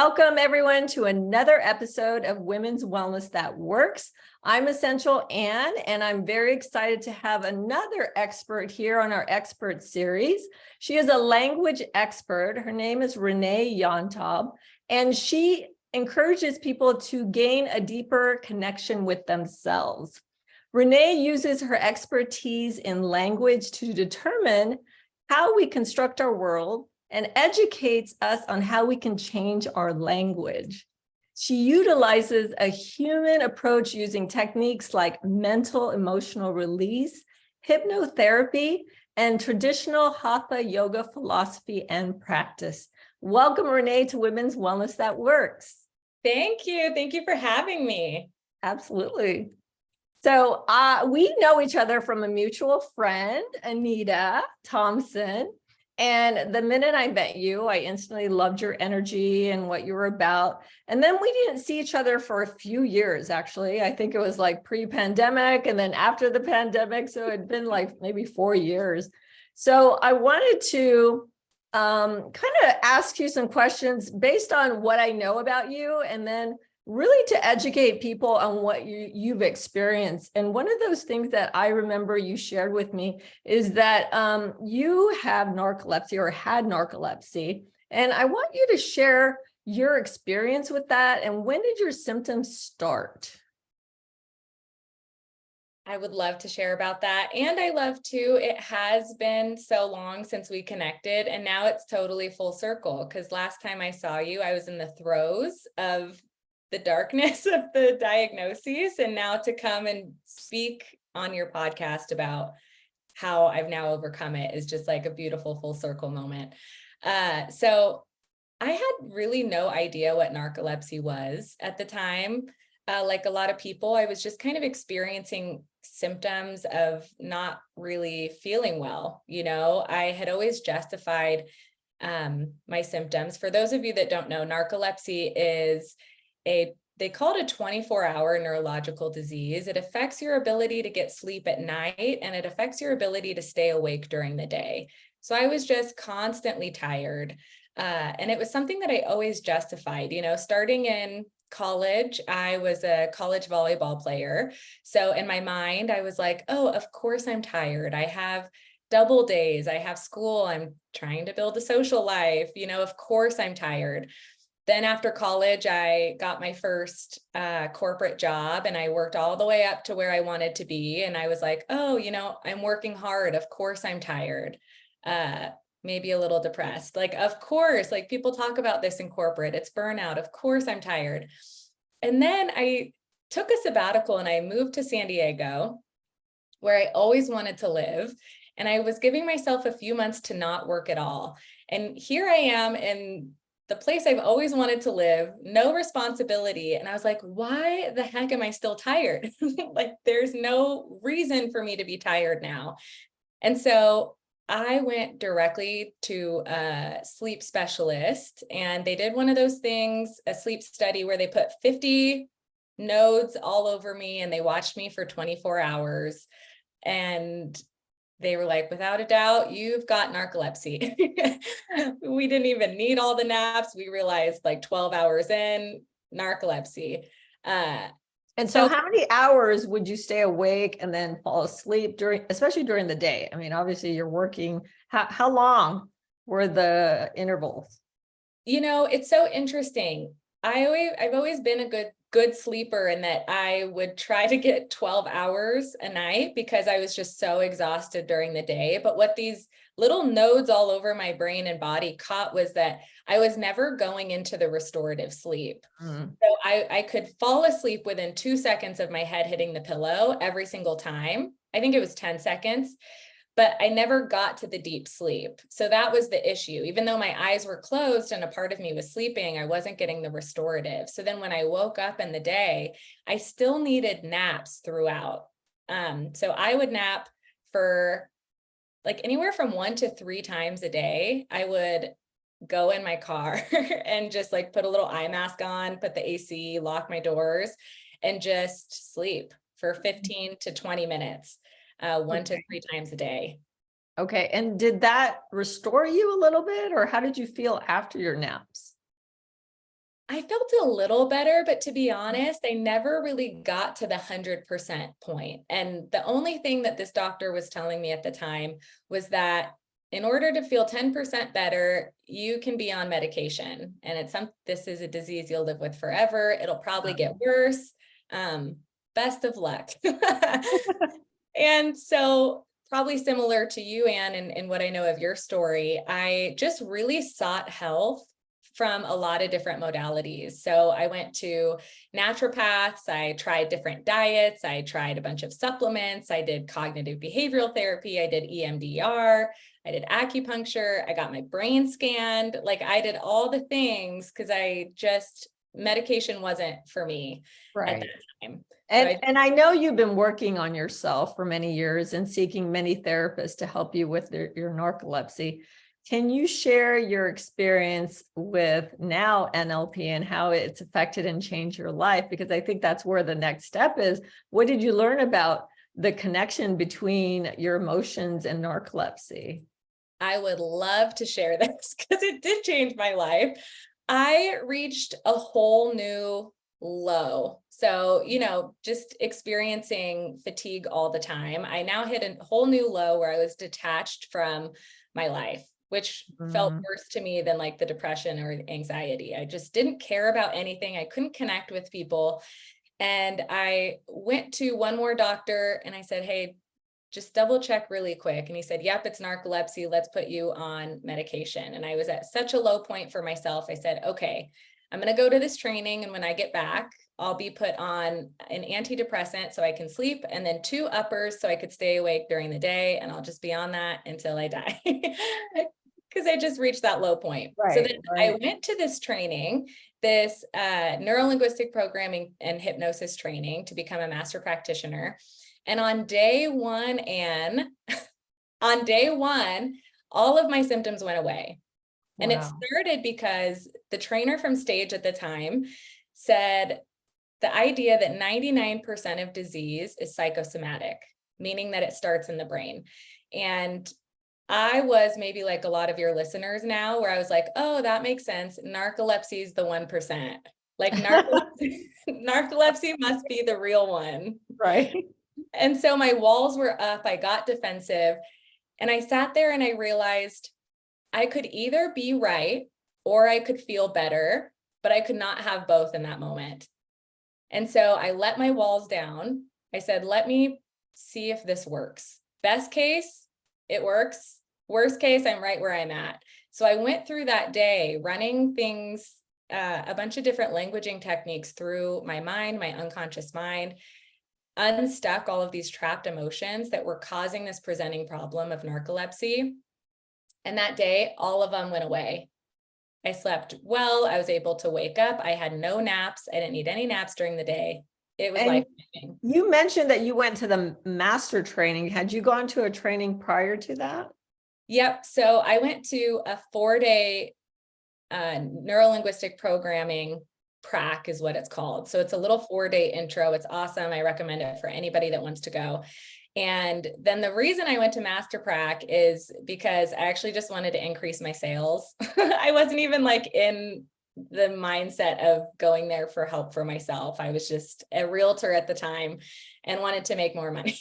Welcome everyone to another episode of Women's Wellness That Works. I'm Essential Ann, and I'm very excited to have another expert here on our expert series. She is a language expert. Her name is Renee Yomtob, and she encourages people to gain a deeper connection with themselves. Renee uses her expertise in language to determine how we construct our world and educates us on how we can change our language. She utilizes a human approach using techniques like mental emotional release, hypnotherapy, and traditional hatha yoga philosophy and practice. Welcome, Renee, to Women's Wellness That Works. Thank you. Thank you for having me. Absolutely. So we know each other from a mutual friend, Anita Thompson. And the minute I met you, I instantly loved your energy and what you were about. And then we didn't see each other for a few years, actually. I think it was like pre-pandemic and then after the pandemic. So it'd been like maybe 4 years. So I wanted to kind of ask you some questions based on what I know about you, and then really to educate people on what you've experienced. And one of those things that I remember you shared with me is that you have narcolepsy or had narcolepsy. And I want you to share your experience with that. And when did your symptoms start? I would love to share about that. And I love to, it has been so long since we connected, and now it's totally full circle, because last time I saw you, I was in the throes of the darkness of the diagnoses, and now to come and speak on your podcast about how I've now overcome it is just like a beautiful full circle moment. So I had really no idea what narcolepsy was at the time. Like a lot of people, I was just kind of experiencing symptoms of not really feeling well. You know, I had always justified my symptoms. For those of you that don't know, narcolepsy is they call it a 24-hour neurological disease. It affects your ability to get sleep at night, and it affects your ability to stay awake during the day. So I was just constantly tired. And it was something that I always justified, you know, starting in college. I was a college volleyball player. So in my mind, I was like, oh, of course I'm tired. I have double days. I have school. I'm trying to build a social life. You know, of course I'm tired. Then after college, I got my first corporate job, and I worked all the way up to where I wanted to be. And I was like, oh, you know, I'm working hard. Of course I'm tired. Maybe a little depressed. Like, of course, like people talk about this in corporate, it's burnout. Of course I'm tired. And then I took a sabbatical and I moved to San Diego, where I always wanted to live. And I was giving myself a few months to not work at all. And here I am in the place I've always wanted to live, no responsibility. And I was like, why the heck am I still tired? Like, there's no reason for me to be tired now. And so I went directly to a sleep specialist, and they did one of those things, a sleep study where they put 50 nodes all over me and they watched me for 24 hours. And they were like, without a doubt, you've got narcolepsy. We didn't even need all the naps. We realized like 12 hours in, narcolepsy. And so how many hours would you stay awake and then fall asleep during, especially during the day? I mean, obviously you're working. How long were the intervals? You know, it's so interesting. I've always been a good sleeper, in that I would try to get 12 hours a night because I was just so exhausted during the day. But what these little nodes all over my brain and body caught was that I was never going into the restorative sleep. So I could fall asleep within 2 seconds of my head hitting the pillow every single time. I think it was 10 seconds. But I never got to the deep sleep. So that was the issue. Even though my eyes were closed and a part of me was sleeping, I wasn't getting the restorative. So then when I woke up in the day, I still needed naps throughout. So I would nap for like anywhere from 1 to 3 times a day. I would go in my car and just like put a little eye mask on, put the AC, lock my doors, and just sleep for 15 to 20 minutes. 1 to 3 times a day. Okay. And did that restore you a little bit, or how did you feel after your naps? I felt a little better, but to be honest, I never really got to the 100% point. And the only thing that this doctor was telling me at the time was that in order to feel 10% better, you can be on medication. And this is a disease you'll live with forever. It'll probably get worse. Best of luck. And so probably similar to you, Anne, and what I know of your story, I just really sought help from a lot of different modalities. So I went to naturopaths, I tried different diets, I tried a bunch of supplements, I did cognitive behavioral therapy, I did EMDR, I did acupuncture, I got my brain scanned, like I did all the things because medication wasn't for me at that time. And I know you've been working on yourself for many years and seeking many therapists to help you with your narcolepsy. Can you share your experience with now NLP and how it's affected and changed your life? Because I think that's where the next step is. What did you learn about the connection between your emotions and narcolepsy? I would love to share this because it did change my life. I reached a whole new low. So, just experiencing fatigue all the time. I now hit a whole new low where I was detached from my life, which felt worse to me than like the depression or anxiety. I just didn't care about anything. I couldn't connect with people. And I went to one more doctor and I said, hey, just double check really quick. And he said, yep, it's narcolepsy. Let's put you on medication. And I was at such a low point for myself. I said, okay, I'm going to go to this training. And when I get back, I'll be put on an antidepressant so I can sleep, and then 2 uppers so I could stay awake during the day. And I'll just be on that until I die. Because I just reached that low point. So then I went to this training, this Neuro-Linguistic Programming and Hypnosis training to become a master practitioner. And on day one, all of my symptoms went away. Wow. And it started because the trainer from Stage at the time said the idea that 99% of disease is psychosomatic, meaning that it starts in the brain. And I was maybe like a lot of your listeners now, where I was like, oh, that makes sense. Narcolepsy is the 1%. Like narcolepsy must be the real one. Right. And so my walls were up, I got defensive, and I sat there and I realized I could either be right or I could feel better, but I could not have both in that moment. And so I let my walls down. I said, let me see if this works. Best case, it works. Worst case, I'm right where I'm at. So I went through that day running things, a bunch of different languaging techniques through my mind, my unconscious mind, unstuck all of these trapped emotions that were causing this presenting problem of narcolepsy. And that day, all of them went away. I slept well. I was able to wake up. I had no naps. I didn't need any naps during the day. It was life-changing. You mentioned that you went to the master training. Had you gone to a training prior to that? Yep. So I went to a 4-day Neuro-Linguistic Programming prac is what it's called. So it's a little 4-day intro. It's awesome. I recommend it for anybody that wants to go. And then the reason I went to Master Prac is because I actually just wanted to increase my sales. I wasn't even like in the mindset of going there for help for myself. I was just a realtor at the time and wanted to make more money.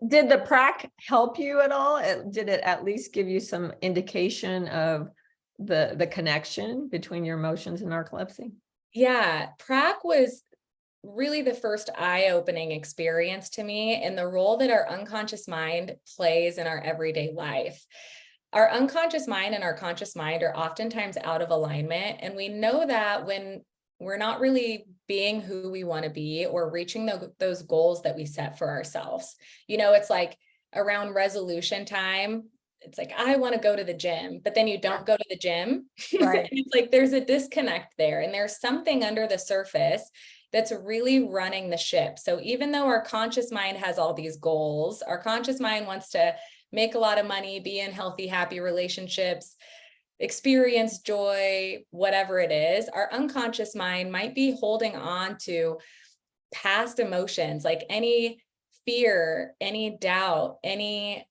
Did the prac help you at all? Did it at least give you some indication of the connection between your emotions and narcolepsy? Yeah, prac was really the first eye-opening experience to me in the role that our unconscious mind plays in our everyday life. Our unconscious mind and our conscious mind are oftentimes out of alignment. And we know that when we're not really being who we want to be or reaching those goals that we set for ourselves. It's like around resolution time, it's like, I want to go to the gym, but then you don't go to the gym. Right. It's like, there's a disconnect there, and there's something under the surface that's really running the ship. So even though our conscious mind has all these goals, our conscious mind wants to make a lot of money, be in healthy, happy relationships, experience joy, whatever it is, our unconscious mind might be holding on to past emotions, like any fear, any doubt, any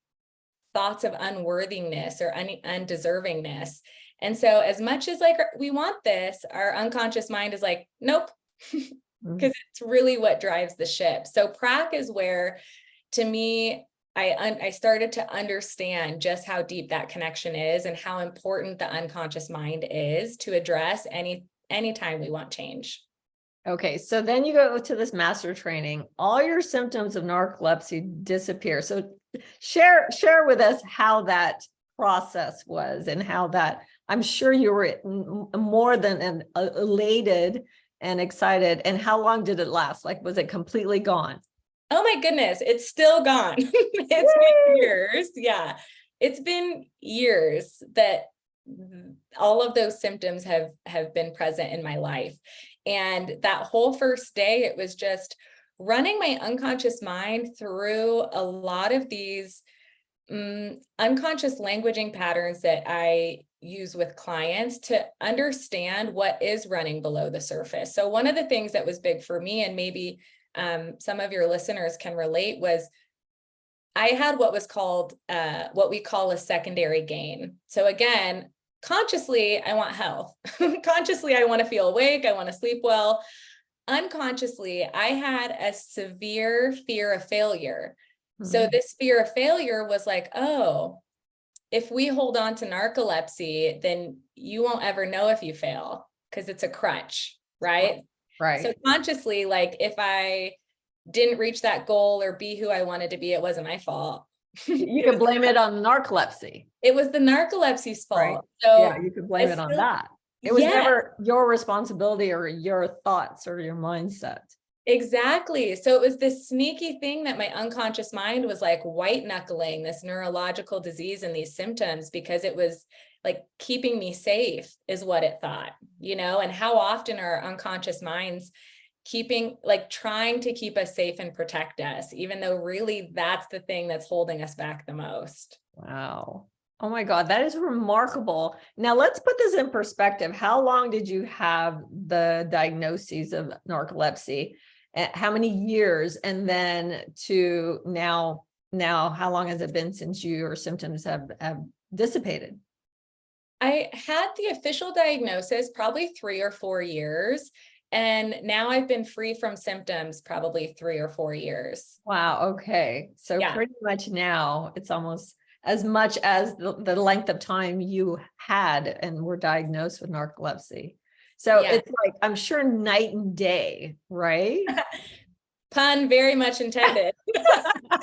thoughts of unworthiness or undeservingness. And so as much as like we want this, our unconscious mind is like, nope, because it's really what drives the ship. So prac is where, to me, I started to understand just how deep that connection is and how important the unconscious mind is to address anytime we want change. Okay, so then you go to this master training, all your symptoms of narcolepsy disappear. So share with us how that process was and how that, I'm sure you were more than elated and excited. And how long did it last? Like, was it completely gone? Oh my goodness, it's still gone. It's been years. Yeah, it's been years that all of those symptoms have been present in my life. And that whole first day, it was just running my unconscious mind through a lot of these unconscious languaging patterns that I use with clients to understand what is running below the surface. So one of the things that was big for me, and maybe some of your listeners can relate, was I had what was called, what we call a secondary gain. So again, consciously, I want health. Consciously, I want to feel awake. I want to sleep well. Unconsciously, I had a severe fear of failure. So this fear of failure was like, oh, if we hold on to narcolepsy, then you won't ever know if you fail because it's a crutch, right? Right. So consciously, like if I didn't reach that goal or be who I wanted to be, it wasn't my fault. You can blame it on narcolepsy. It was the narcolepsy's fault. Right. So yeah, you could blame it on that. It was never your responsibility or your thoughts or your mindset. Exactly. So it was this sneaky thing that my unconscious mind was like white knuckling this neurological disease and these symptoms because it was like keeping me safe is what it thought, and how often are our unconscious minds trying to keep us safe and protect us, even though really that's the thing that's holding us back the most. Wow. Oh my God, that is remarkable. Now let's put this in perspective. How long did you have the diagnoses of narcolepsy? How many years? And then to now, how long has it been since your symptoms have dissipated? I had the official diagnosis probably 3 or 4 years. And now I've been free from symptoms probably 3 or 4 years. Wow. Okay. So pretty much now it's almost as much as the length of time you had and were diagnosed with narcolepsy. So it's like, I'm sure night and day, right? Pun very much intended.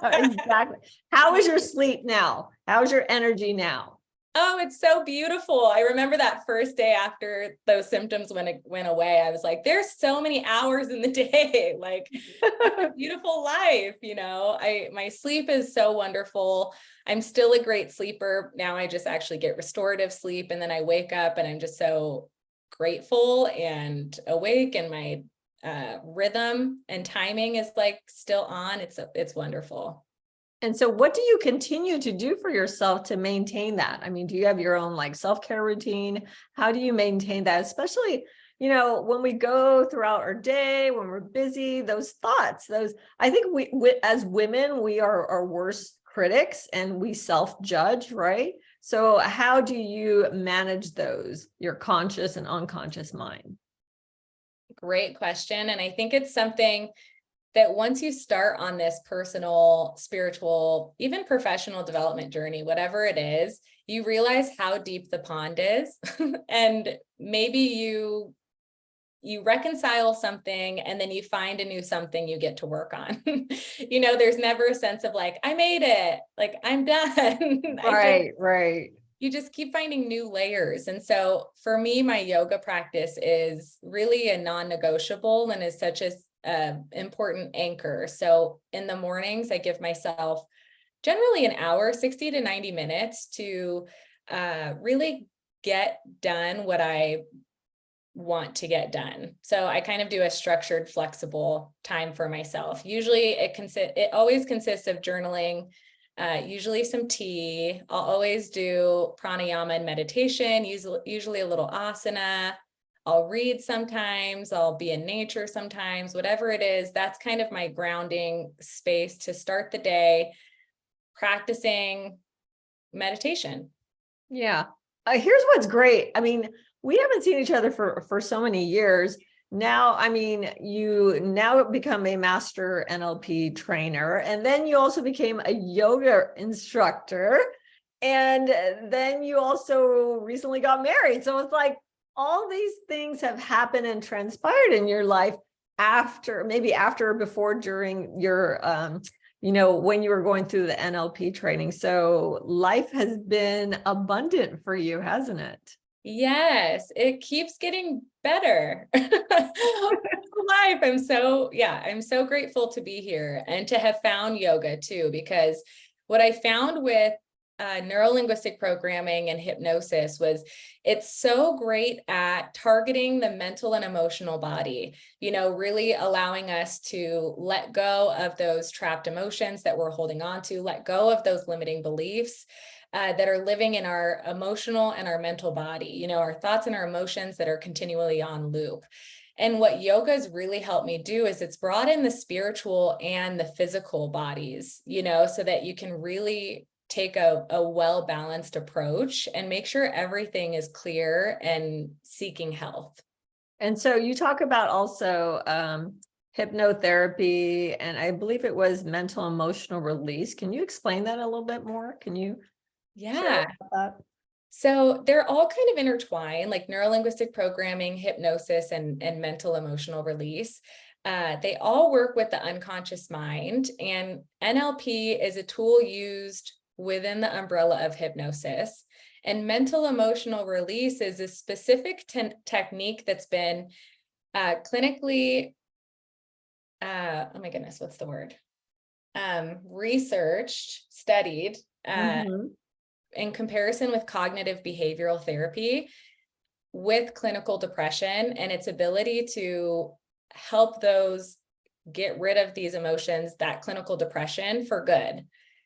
Exactly. How is your sleep now? How's your energy now? Oh, it's so beautiful. I remember that first day after those symptoms went away. I was like, there's so many hours in the day, like a beautiful life, my sleep is so wonderful. I'm still a great sleeper. Now I just actually get restorative sleep and then I wake up and I'm just so grateful and awake, and my rhythm and timing is like still on. It's wonderful. And so what do you continue to do for yourself to maintain that? I mean, do you have your own like self-care routine? How do you maintain that? Especially, when we go throughout our day, when we're busy, those thoughts, I think we as women, we are our worst critics and we self-judge, right? So how do you manage those, your conscious and unconscious mind? Great question. And I think it's something that once you start on this personal, spiritual, even professional development journey, whatever it is, you realize how deep the pond is. And maybe you reconcile something and then you find a new something you get to work on. There's never a sense of like, I made it, like I'm done. Right. You just keep finding new layers. And so for me, my yoga practice is really a non-negotiable and is such a important anchor. So in the mornings, I give myself generally an hour, 60 to 90 minutes to really get done what I want to get done. So I kind of do a structured, flexible time for myself. Usually it always consists of journaling, usually some tea. I'll always do pranayama and meditation, usually a little asana. I'll read sometimes, I'll be in nature sometimes, whatever it is, that's kind of my grounding space to start the day practicing meditation. Yeah. Here's what's great. I mean, we haven't seen each other for so many years. Now, I mean, you now become a master NLP trainer, and then you also became a yoga instructor. And then you also recently got married. So it's like all these things have happened and transpired in your life after, maybe after, before, during your, when you were going through the NLP training. So life has been abundant for you, hasn't it? Yes, it keeps getting better. Life. I'm so grateful to be here and to have found yoga too, because what I found with neuro-linguistic programming and hypnosis was it's so great at targeting the mental and emotional body, really allowing us to let go of those trapped emotions that we're holding on to, let go of those limiting beliefs that are living in our emotional and our mental body, our thoughts and our emotions that are continually on loop. And what yoga has really helped me do is it's brought in the spiritual and the physical bodies, so that you can really take a well-balanced approach and make sure everything is clear and seeking health. And so you talk about also hypnotherapy, and I believe it was mental emotional release. Can you explain that a little bit more? Can you share about that? So they're all kind of intertwined, like neuro-linguistic programming, hypnosis, and mental emotional release. They all work with the unconscious mind, and NLP is a tool used within the umbrella of hypnosis. And mental emotional release is a specific technique that's been clinically, oh my goodness, what's the word? Researched, studied, in comparison with cognitive behavioral therapy with clinical depression and its ability to help those get rid of these emotions, that clinical depression, for good.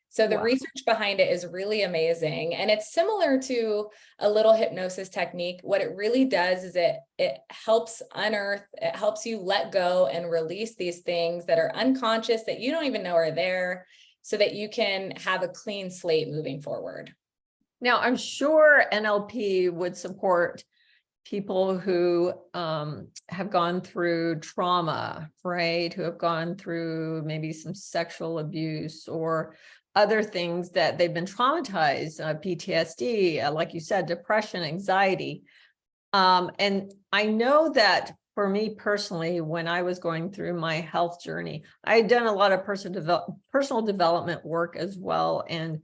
So the research behind it is really amazing. And it's similar to a little hypnosis technique. What it really does is it helps unearth, it helps you let go and release these things that are unconscious that you don't even know are there, so that you can have a clean slate moving forward. Now, I'm sure NLP would support people who have gone through trauma, right? Who have gone through maybe some sexual abuse or other things that they've been traumatized, PTSD, like you said, depression, anxiety. And I know that for me personally, when I was going through my health journey, I had done a lot of personal development work as well. And,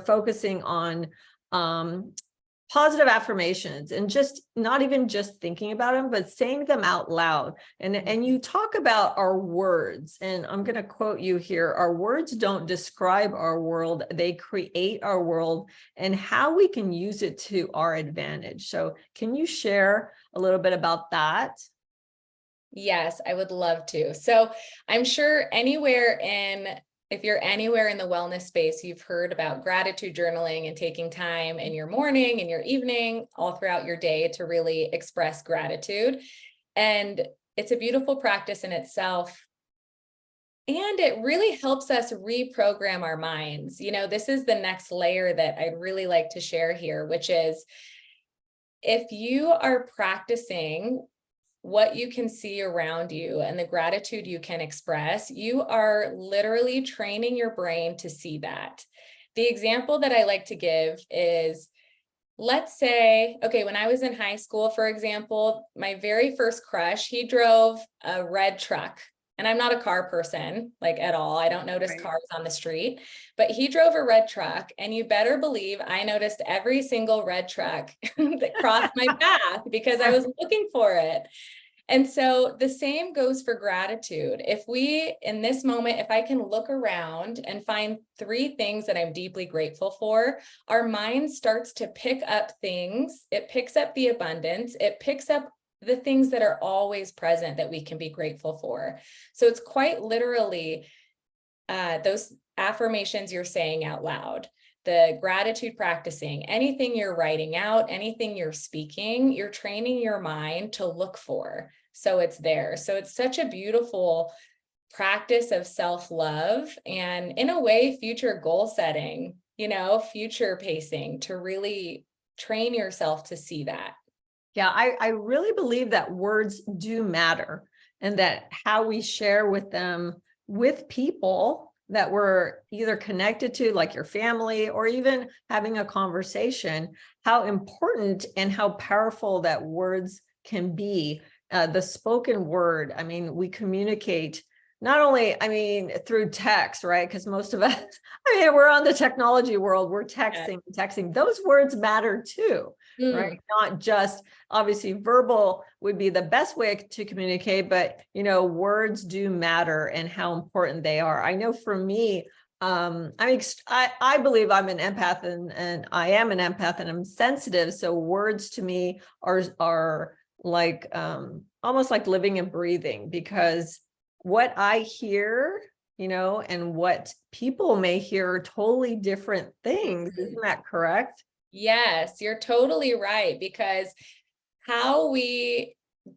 focusing on positive affirmations and just not even just thinking about them, but saying them out loud. And you talk about our words, and I'm going to quote you here. Our words don't describe our world. They create our world and how we can use it to our advantage. So can you share a little bit about that? Yes, I would love to. So I'm sure if you're anywhere in the wellness space, you've heard about gratitude journaling and taking time in your morning and your evening, all throughout your day, to really express gratitude. And it's a beautiful practice in itself. And it really helps us reprogram our minds. This is the next layer that I'd really like to share here, which is if you are practicing what you can see around you and the gratitude you can express, you are literally training your brain to see that. The example that I like to give is, let's say, okay, when I was in high school, for example, my very first crush, he drove a red truck. And I'm not a car person, like, at all. I don't notice cars on the street, but he drove a red truck, and you better believe I noticed every single red truck that crossed my path because I was looking for it. And so the same goes for gratitude. If we, in this moment, if I can look around and find 3 things that I'm deeply grateful for, our mind starts to pick up things. It picks up the abundance. It picks up the things that are always present that we can be grateful for. So it's quite literally those affirmations you're saying out loud, the gratitude practicing, anything you're writing out, anything you're speaking, you're training your mind to look for. So it's there. So it's such a beautiful practice of self-love and, in a way, future goal setting, future pacing, to really train yourself to see that. Yeah, I really believe that words do matter, and that how we share with them, with people that we're either connected to, like your family, or even having a conversation, how important and how powerful that words can be. The spoken word, I mean, we communicate not only, I mean, through text, right? Because most of us, I mean, we're on the technology world, we're texting. Those words matter too, right? Not just, obviously verbal would be the best way to communicate, but words do matter and how important they are. I know for me, I believe I'm an empath, and I am an empath, and I'm sensitive. So words to me are like almost like living and breathing, because what I hear, and what people may hear are totally different things. Isn't that correct? Yes, you're totally right, because how we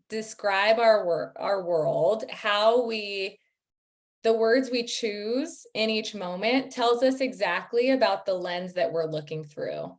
describe our world, the words we choose in each moment tells us exactly about the lens that we're looking through.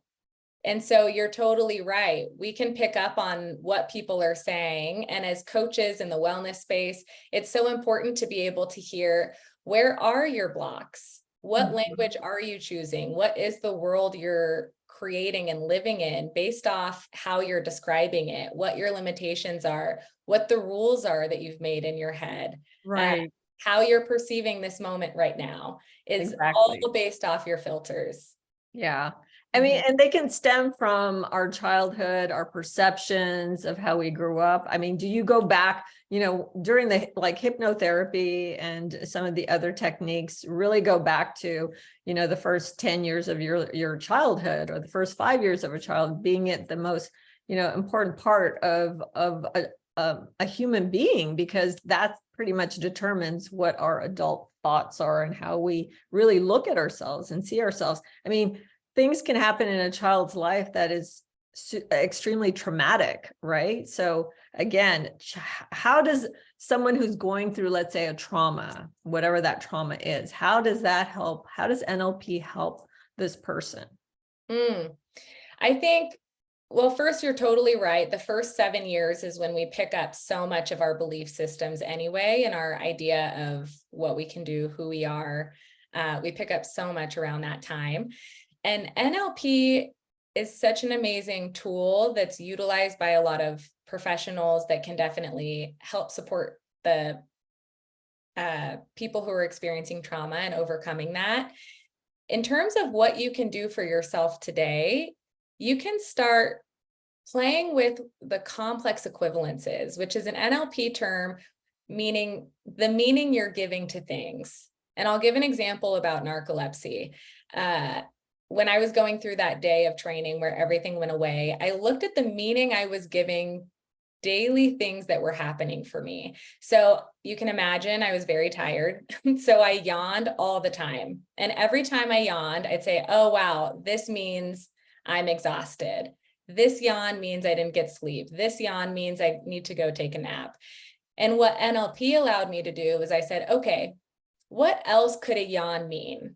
And so you're totally right. We can pick up on what people are saying. And as coaches in the wellness space, it's so important to be able to hear, where are your blocks? What language are you choosing? What is the world you're creating and living in based off how you're describing it, what your limitations are, what the rules are that you've made in your head, Right. how you're perceiving this moment right now is Exactly. all based off your filters. Yeah. I mean, and they can stem from our childhood, our perceptions of how we grew up. I mean, do you go back, during the hypnotherapy and some of the other techniques, really go back to, the first 10 years of your childhood, or the first 5 years of a child being it the most, important part of a human being, because that pretty much determines what our adult thoughts are and how we really look at ourselves and see ourselves. I mean, things can happen in a child's life that is extremely traumatic, right? So again, how does someone who's going through, let's say, a trauma, whatever that trauma is, how does that help? How does NLP help this person? I think, well, first, you're totally right. The first 7 years is when we pick up so much of our belief systems anyway, and our idea of what we can do, who we are. We pick up so much around that time. And NLP is such an amazing tool that's utilized by a lot of professionals that can definitely help support the people who are experiencing trauma and overcoming that. In terms of what you can do for yourself today, you can start playing with the complex equivalences, which is an NLP term meaning the meaning you're giving to things. And I'll give an example about narcolepsy. When I was going through that day of training where everything went away, I looked at the meaning I was giving daily things that were happening for me. So you can imagine I was very tired. So I yawned all the time. And every time I yawned, I'd say, oh, wow, this means I'm exhausted. This yawn means I didn't get sleep. This yawn means I need to go take a nap. And what NLP allowed me to do was I said, okay, what else could a yawn mean?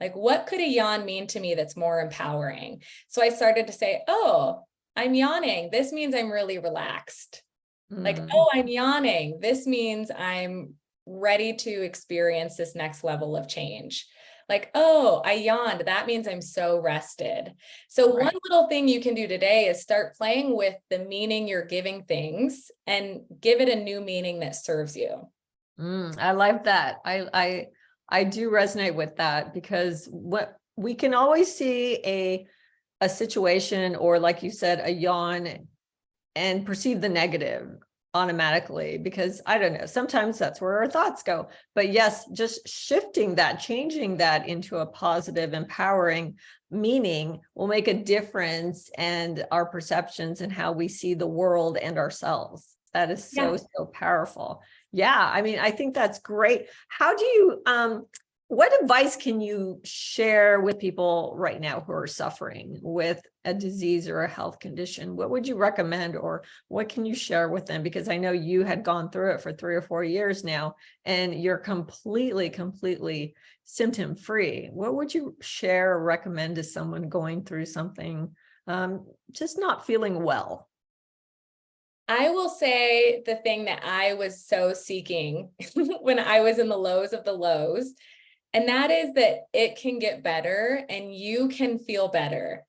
Like, what could a yawn mean to me that's more empowering? So I started to say, oh, I'm yawning. This means I'm really relaxed. Like, oh, I'm yawning. This means I'm ready to experience this next level of change. Like, oh, I yawned. That means I'm so rested. So one little thing you can do today is start playing with the meaning you're giving things and give it a new meaning that serves you. I like that. I do resonate with that, because what we can always see a situation, or like you said, a yawn, and perceive the negative automatically, because I don't know, sometimes that's where our thoughts go. But yes, just shifting that, changing that into a positive, empowering meaning will make a difference, and our perceptions and how we see the world and ourselves. That is so powerful. Yeah, I mean, I think that's great. How do you, what advice can you share with people right now who are suffering with a disease or a health condition? What would you recommend, or what can you share with them? Because I know you had gone through it for 3 or 4 years now, and you're completely symptom free. What would you share or recommend to someone going through something just not feeling well? I will say the thing that I was so seeking when I was in the lows of the lows, and that is that it can get better and you can feel better.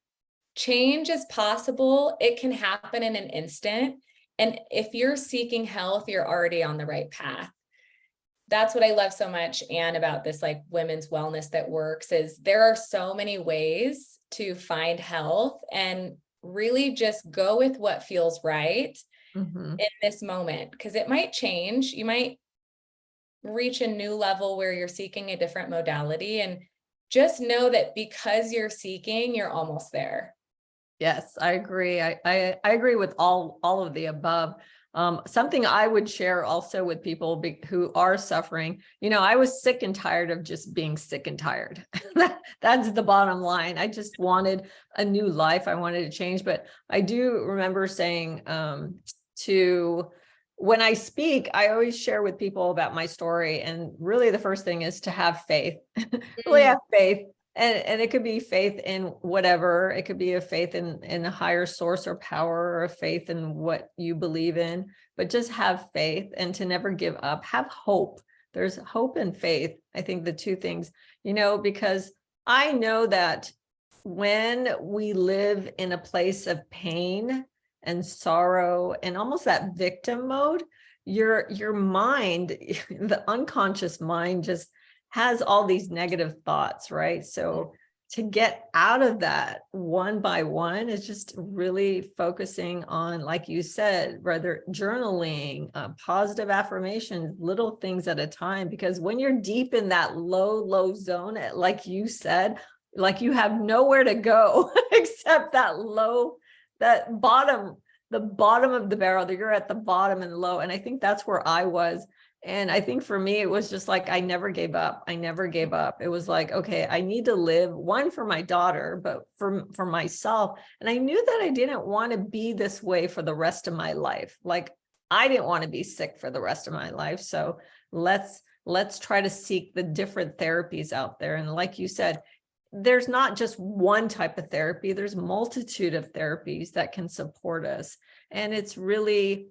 Change is possible. It can happen in an instant. And if you're seeking health, you're already on the right path. That's what I love so much, Anne, about this like women's wellness that works, is there are so many ways to find health and really just go with what feels right Mm-hmm. in this moment, because it might change. You might reach a new level where you're seeking a different modality, and just know that because you're seeking, you're almost there. Yes, I agree. I agree with all of the above. Something I would share also with people who are suffering, I was sick and tired of just being sick and tired. That's the bottom line. I just wanted a new life. I wanted to change, but I do remember saying when I speak, I always share with people about my story. And really the first thing is to have faith, really have faith. And it could be faith in whatever. It could be a faith in a higher source or power, or a faith in what you believe in, but just have faith and to never give up. Have hope. There's hope and faith. I think the two things, because I know that when we live in a place of pain and sorrow and almost that victim mode, your mind, the unconscious mind, just has all these negative thoughts, right? So to get out of that one by one is just really focusing on, like you said, rather journaling, positive affirmations, little things at a time. Because when you're deep in that low zone, like you said, like you have nowhere to go except that bottom, the bottom of the barrel, that you're at the bottom and low. And I think that's where I was. And I think for me, it was just like, I never gave up. I never gave up. It was like, okay, I need to live, one, for my daughter, but for myself. And I knew that I didn't want to be this way for the rest of my life. Like, I didn't want to be sick for the rest of my life. So let's try to seek the different therapies out there. And like you said, there's not just one type of therapy. There's multitude of therapies that can support us. And it's really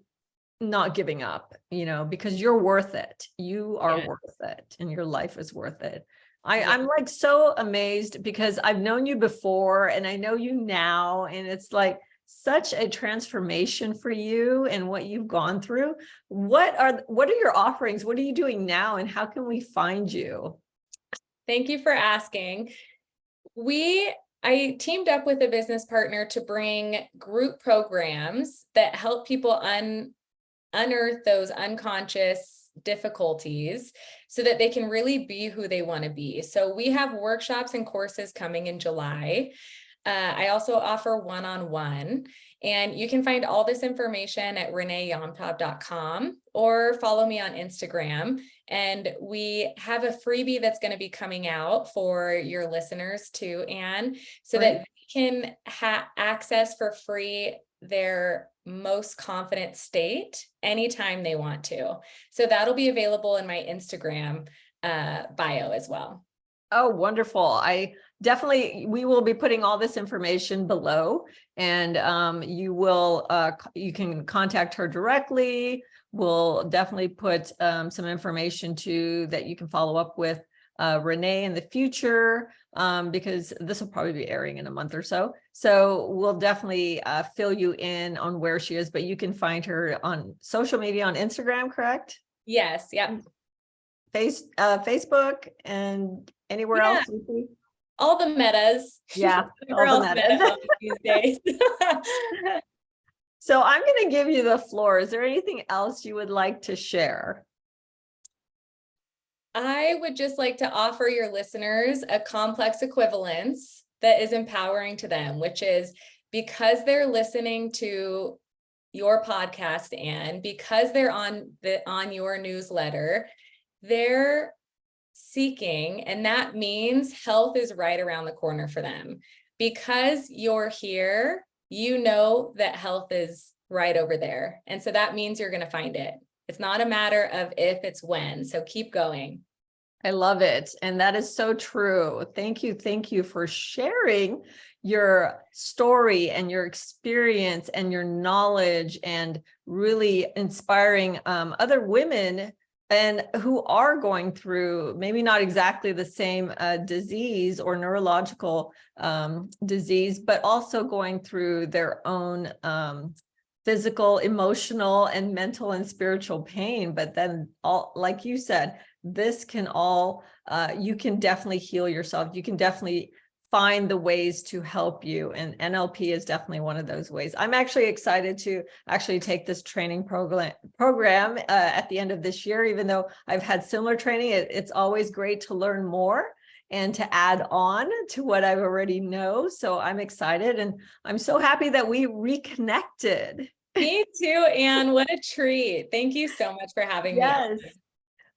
not giving up, because you're worth it. You are worth it, and your life is worth it. I'm like so amazed because I've known you before and I know you now, and it's like such a transformation for you and what you've gone through. What are your offerings? What are you doing now, and how can we find you? Thank you for asking. I teamed up with a business partner to bring group programs that help people unearth those unconscious difficulties so that they can really be who they want to be. So we have workshops and courses coming in July. I also offer one-on-one, and you can find all this information at reneeyomtob.com or follow me on Instagram. And we have a freebie that's going to be coming out for your listeners too, Anne, so that they can access for free their most confident state anytime they want to. So that'll be available in my Instagram bio as well. Oh, wonderful. We will be putting all this information below, and you can contact her directly. We'll definitely put some information that you can follow up with Renee in the future, because this will probably be airing in a month or so. So we'll definitely fill you in on where she is, but you can find her on social media, on Instagram, correct? Yes. Yep. Facebook and anywhere else you see? All the metas. Yeah, all the metas these days. So I'm going to give you the floor. Is there anything else you would like to share? I would just like to offer your listeners a complex equivalence that is empowering to them, which is because they're listening to your podcast, and because they're on your newsletter, they're seeking, and that means health is right around the corner for them. Because you're here, you know that health is right over there. And so that means you're going to find it. It's not a matter of if, it's when. So keep going. I love it. And that is so true. Thank you. Thank you for sharing your story and your experience and your knowledge, and really inspiring other women and who are going through maybe not exactly the same disease or neurological disease, but also going through their own physical, emotional, and mental and spiritual pain. But then, all, like you said, this can all, you can definitely heal yourself. You can definitely find the ways to help you. And NLP is definitely one of those ways. I'm actually excited to actually take this training program at the end of this year, even though I've had similar training. It's always great to learn more and to add on to what I already know. So I'm excited, and I'm so happy that we reconnected. Me too, Anne. What a treat. Thank you so much for having me on. Yes.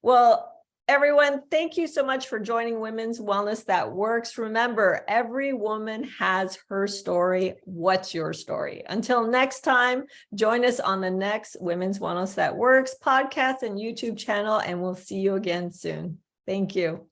Well, everyone, thank you so much for joining Women's Wellness That Works. Remember, every woman has her story. What's your story? Until next time, join us on the next Women's Wellness That Works podcast and YouTube channel, and we'll see you again soon. Thank you.